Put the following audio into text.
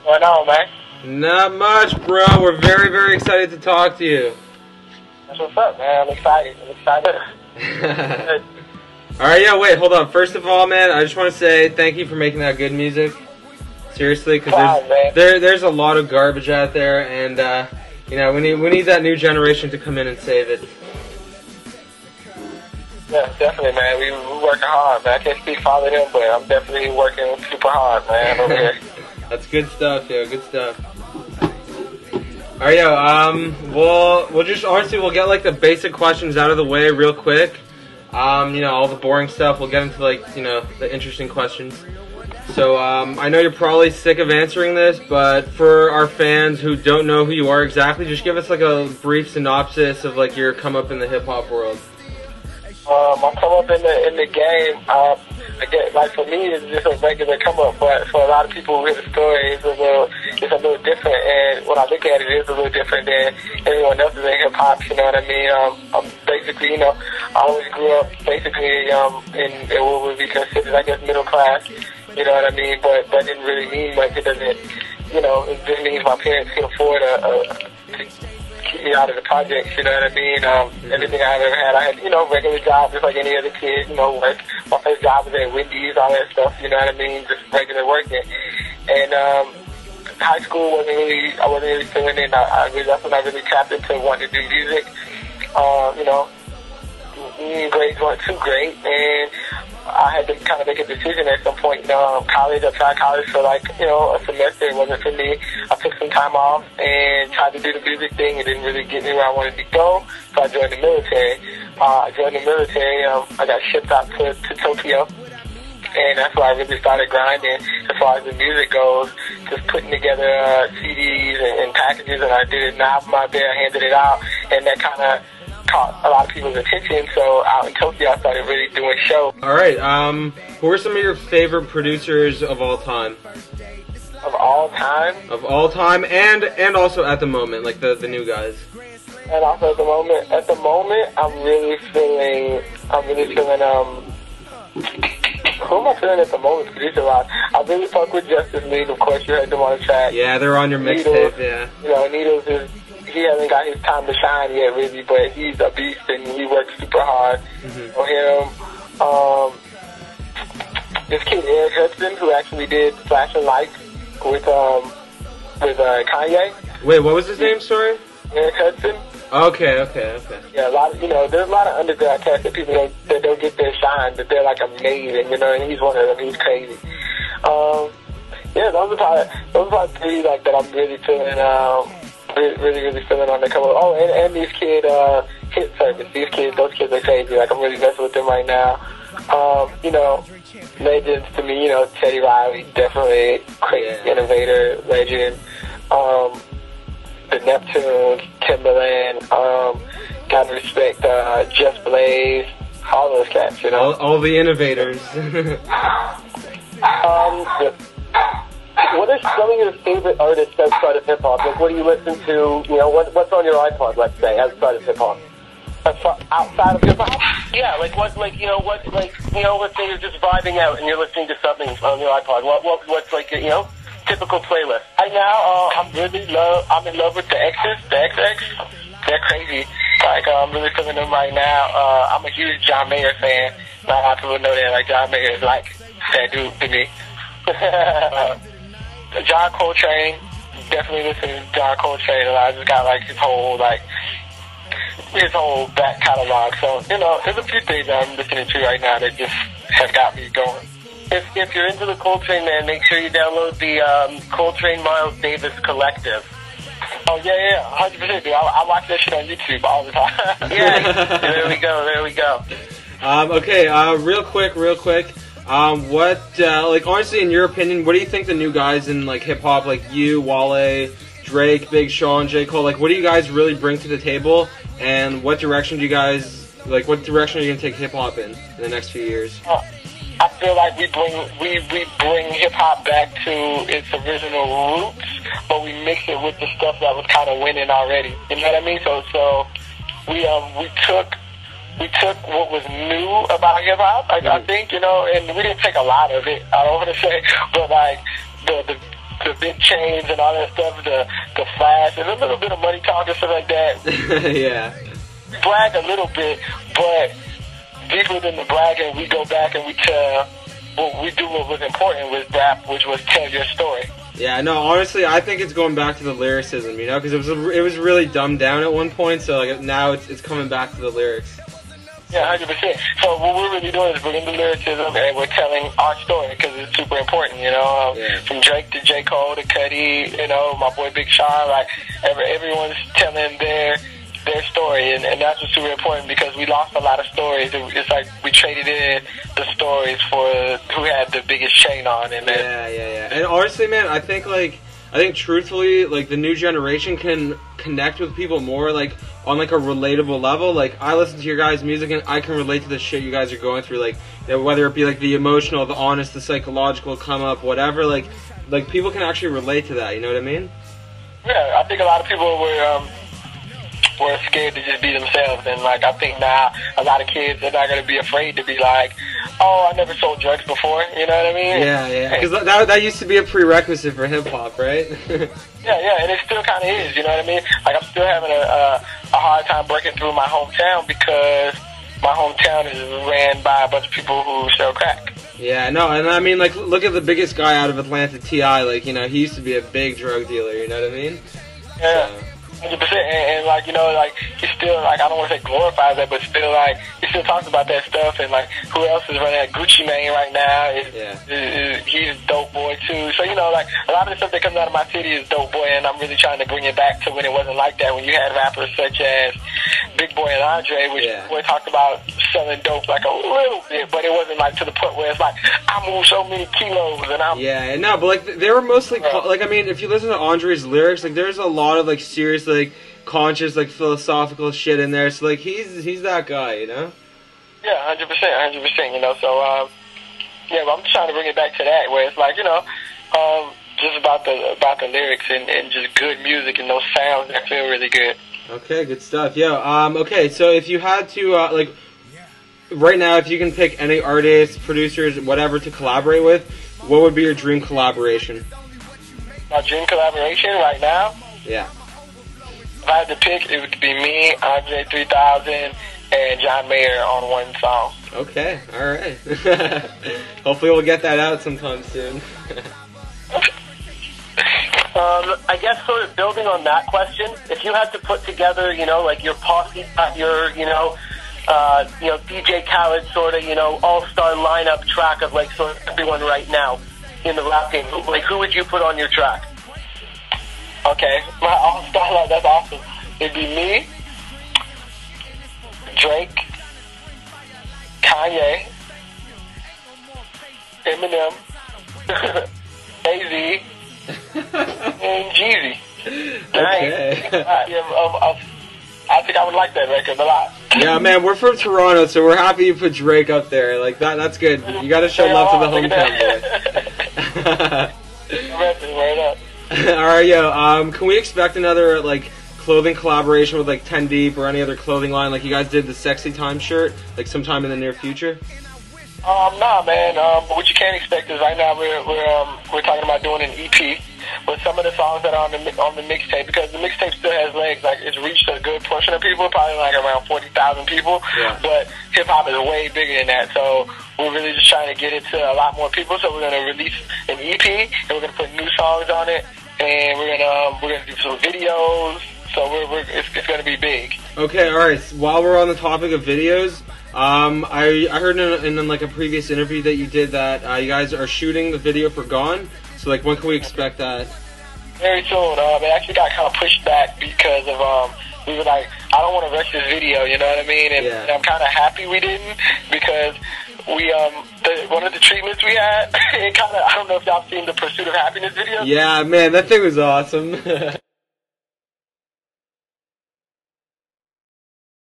going on, man? Not much, bro. We're very, very excited to talk to you. That's what's up, man. I'm excited. Alright, yeah, wait, hold on. First of all, man, I just want to say thank you for making that good music. Seriously, because there's a lot of garbage out there, and you know, we need that new generation to come in and save it. Yeah, definitely, man. We're working hard, man. I can't speak for all of them, but I'm definitely working super hard, man, over here. That's good stuff, yo. Good stuff. Alright, yo, we'll just, honestly, we'll get, like, the basic questions out of the way real quick. You know, all the boring stuff, we'll get into, like, you know, the interesting questions. So, I know you're probably sick of answering this, but for our fans who don't know who you are exactly, just give us, like, a brief synopsis of, like, your come up in the hip-hop world. I come up in the game, again, like for me, it's just a regular come up, but for a lot of people who hear the story, it's a little different, and when I look at it, it's a little different than everyone else in hip hop, you know what I mean? I'm basically, you know, I always grew up basically in what would be considered, I guess, middle class, you know what I mean? But that didn't really mean much. It doesn't, you know, it just means my parents could afford to keep me out of the projects, you know what I mean? Everything I ever had, I had, you know, regular jobs just like any other kid, you know, work. My first job was at Wendy's, all that stuff, you know what I mean? Just regular working. And high school I wasn't really feeling it. That's when I really tapped into wanting to do music. You know, grades weren't too great, and I had to kind of make a decision at some point. College, I tried college for like, you know, a semester. It wasn't for me. I took some time off and tried to do the music thing. It didn't really get me where I wanted to go, so I joined the military. I joined the military. I got shipped out to Tokyo, and that's where I really started grinding as far as the music goes, just putting together CDs and packages, and I did an album out there, handed it out, and that kind of caught a lot of people's attention. So out in Tokyo, I started really doing shows. All right. Who are some of your favorite producers of all time? Of all time? Of all time, and also at the moment, like the new guys. And also at the moment, I'm really feeling, who am I feeling at the moment, producer-wise? I really fuck with Justice League. Of course, you heard them on the track. Yeah, they're on your mixtape, yeah. You know, Needles he hasn't got his time to shine yet, really, but he's a beast and he works super hard on him. This kid, Eric Hudson, who actually did Flashing Lights with Kanye. Wait, what was his name, sorry? Eric Hudson. Okay. Yeah, a lot of, you know, there's a lot of underground cats that people don't get their shine, but they're like amazing, you know, and he's one of them. He's crazy. Yeah, those are probably three like that I'm really feeling. Really feeling on the come up. Oh, and these kids, Hit Service. Those kids are crazy. Like, I'm really messing with them right now. You know, legends to me, you know, Teddy Riley, definitely crazy innovator, legend. The Neptunes, Timberland, gotta respect Just Blaze, all those cats, you know. All the innovators. What are some of your favorite artists outside of hip-hop? Like, what do you listen to? You know, what's on your iPod, let's say, outside of hip-hop? Outside of hip-hop? Yeah, let's say you're just vibing out and you're listening to something on your iPod. What's like, you know, typical playlist? Right now, I'm in love with the X's, the XX. They're crazy. Like, I'm really feeling them right now. I'm a huge John Mayer fan. Not a lot of people know that. Like, John Mayer is like that dude to me. John Coltrane, definitely listen to John Coltrane a lot. I just got like his whole back catalog. So, you know, there's a few things that I'm listening to right now that just have got me going. If you're into the Coltrane, man, make sure you download the Coltrane Miles Davis Collective. Oh, yeah, 100%, dude. I watch that shit on YouTube all the time. Yeah, there we go. Okay, real quick. Like, honestly, in your opinion, what do you think the new guys in, like, hip-hop, like you, Wale, Drake, Big Sean, J. Cole, like, what do you guys really bring to the table, and what direction are you going to take hip-hop in the next few years? I feel like we bring hip-hop back to its original roots, but we mix it with the stuff that was kind of winning already. You know what I mean? So we took what was new about hip hop, I think, you know, and we didn't take a lot of it. I don't want to say, but like the big chains and all that stuff, the flash, and a little bit of money talk and stuff like that. Yeah. We brag a little bit, but deeper than the bragging, we go back and we tell what we do. What was important with rap, which was tell your story. Yeah, no, honestly, I think it's going back to the lyricism, you know, because it was really dumbed down at one point, so like now it's coming back to the lyrics. Yeah, 100%. So what we're really doing is bringing the lyricism and we're telling our story because it's super important, you know. From Drake to J. Cole to Cudi, you know, my boy Big Sean, like everyone's telling their story, and that's what's super important because we lost a lot of stories. It's like we traded in the stories for who had the biggest chain on. And yeah. And honestly, man, I think truthfully, like the new generation can connect with people more, like on like a relatable level. Like I listen to your guys' music and I can relate to the shit you guys are going through. Like whether it be like the emotional, the honest, the psychological come up, whatever. Like people can actually relate to that. You know what I mean? Yeah, I think a lot of people were scared to just be themselves, and like I think now a lot of kids are not going to be afraid to be like, oh, I never sold drugs before, you know what I mean? Yeah, because that used to be a prerequisite for hip hop, right? yeah, and it still kind of is, you know what I mean? Like I'm still having a hard time breaking through my hometown because my hometown is ran by a bunch of people who sell crack. Yeah, no, and I mean, like, look at the biggest guy out of Atlanta, T.I., like, you know, he used to be a big drug dealer, you know what I mean? Yeah. So. 100%, and like, you know, like, he still, like, I don't want to say glorifies that, but still, like, he still talks about that stuff, and, like, who else is running that Gucci Mane right now? He's Dope Boy, too. So, you know, like, a lot of the stuff that comes out of my city is Dope Boy, and I'm really trying to bring it back to when it wasn't like that, when you had rappers such as Big Boy and Andre, which Boy talked about selling dope, like, a little bit, but it wasn't, like, to the point where it's like, I move so many kilos, and I'm... Yeah, no, but, like, they were mostly, like, I mean, if you listen to Andre's lyrics, like, there's a lot of, like, serious, like, conscious, like, philosophical shit in there, so, like, he's that guy, you know? Yeah, 100%, you know, so, yeah, but I'm just trying to bring it back to that, where it's like, you know, just about the lyrics and just good music and those sounds that feel really good. Okay, good stuff. Yeah, okay, so if you had to, like, right now, if you can pick any artists, producers, whatever to collaborate with, what would be your dream collaboration? My dream collaboration right now? Yeah. If I had to pick, it would be me, Andre 3000, and John Mayer on one song. Okay, alright. Hopefully we'll get that out sometime soon. I guess sort of building on that question, if you had to put together, you know, like your posse, your, DJ Khaled sort of, you know, all-star lineup track of like sort of everyone right now in the rap game, like who would you put on your track? Okay, my all-star lineup, that's awesome. It'd be me, Drake, Kanye, Eminem, AZ, and Jeezy. Okay. I think I would like that record a lot. Yeah, man, we're from Toronto, so we're happy you put Drake up there. Like that's good. You got to show love to the hometown boy. All right, yo. Can we expect another like clothing collaboration with like 10 Deep or any other clothing line, like you guys did the Sexy Time shirt, like sometime in the near future? Nah, man. What you can expect is right now we're talking about doing an EP with some of the songs that are on the mixtape, because the mixtape still has legs. Like it's reached a good portion of people, probably like around 40,000 people. Yeah. But hip hop is way bigger than that, so we're really just trying to get it to a lot more people. So we're gonna release an EP and we're gonna put new songs on it, and we're gonna do some videos. So it's gonna be big. Okay, all right. So while we're on the topic of videos. I heard in like a previous interview that you did that you guys are shooting the video for Gone. So like when can we expect that? Very soon. It actually got kind of pushed back because of we were like, I don't want to rush this video, you know what I mean? And I'm kind of happy we didn't, because we one of the treatments we had, it kind of, I don't know if y'all seen the Pursuit of Happiness video. Yeah, man, that thing was awesome.